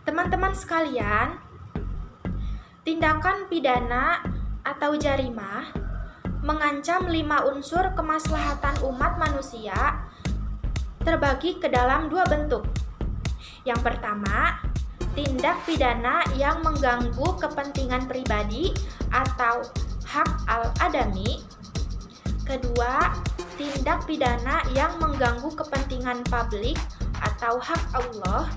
Teman-teman sekalian, tindakan pidana atau jarimah mengancam 5 unsur kemaslahatan umat manusia terbagi ke dalam 2 bentuk. Yang pertama, tindak pidana yang mengganggu kepentingan pribadi atau hak al-adami. Kedua, tindak pidana yang mengganggu kepentingan publik atau hak Allah.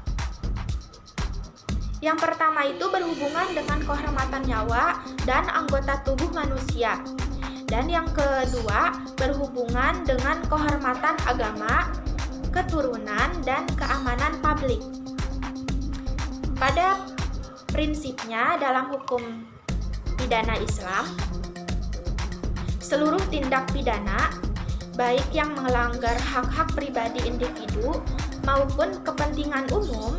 Yang pertama itu berhubungan dengan kehormatan nyawa dan anggota tubuh manusia. Dan yang kedua berhubungan dengan kehormatan agama, keturunan, dan keamanan publik. Pada prinsipnya dalam hukum pidana Islam, seluruh tindak pidana, baik yang melanggar hak-hak pribadi individu maupun kepentingan umum,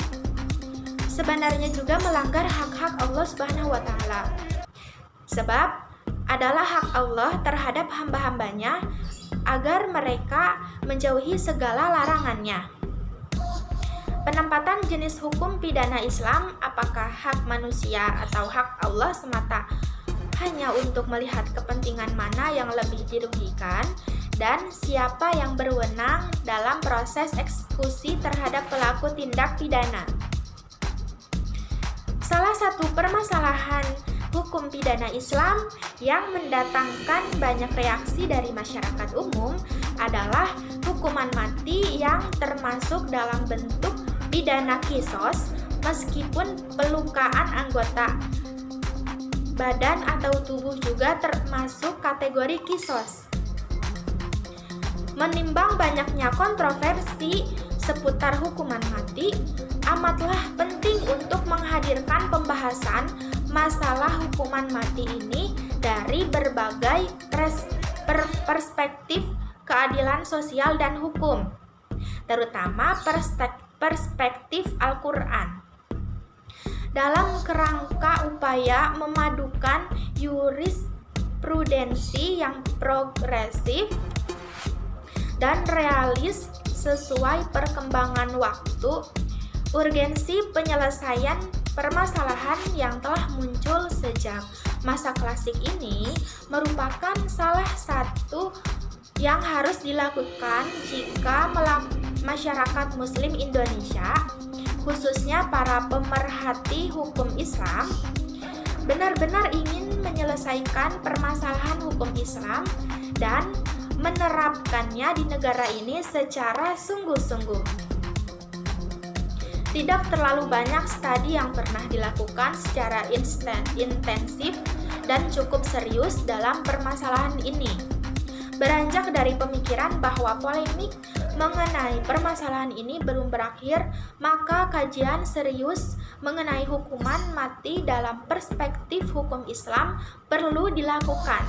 sebenarnya juga melanggar hak-hak Allah Subhanahu wa Ta'ala. Sebab adalah hak Allah terhadap hamba-hambanya agar mereka menjauhi segala larangannya. Penempatan jenis hukum pidana Islam, apakah hak manusia atau hak Allah semata, hanya untuk melihat kepentingan mana yang lebih dirugikan dan siapa yang berwenang dalam proses eksekusi terhadap pelaku tindak pidana. Salah satu permasalahan hukum pidana Islam yang mendatangkan banyak reaksi dari masyarakat umum adalah hukuman mati yang termasuk dalam bentuk pidana kisos, meskipun pelukaan anggota badan atau tubuh juga termasuk kategori kisos. Menimbang banyaknya kontroversi seputar hukuman mati, amatlah penting untuk menghadirkan pembahasan masalah hukuman mati ini dari berbagai perspektif keadilan sosial dan hukum, terutama perspektif Al-Quran. Dalam kerangka upaya memadukan jurisprudensi yang progresif dan realis sesuai perkembangan waktu, urgensi penyelesaian permasalahan yang telah muncul sejak masa klasik ini merupakan salah satu yang harus dilakukan jika masyarakat Muslim Indonesia, khususnya para pemerhati hukum Islam, benar-benar ingin menyelesaikan permasalahan hukum Islam dan menerapkannya di negara ini secara sungguh-sungguh. Tidak terlalu banyak studi yang pernah dilakukan secara intensif dan cukup serius dalam permasalahan ini. Beranjak dari pemikiran bahwa polemik mengenai permasalahan ini belum berakhir, maka kajian serius mengenai hukuman mati dalam perspektif hukum Islam perlu dilakukan.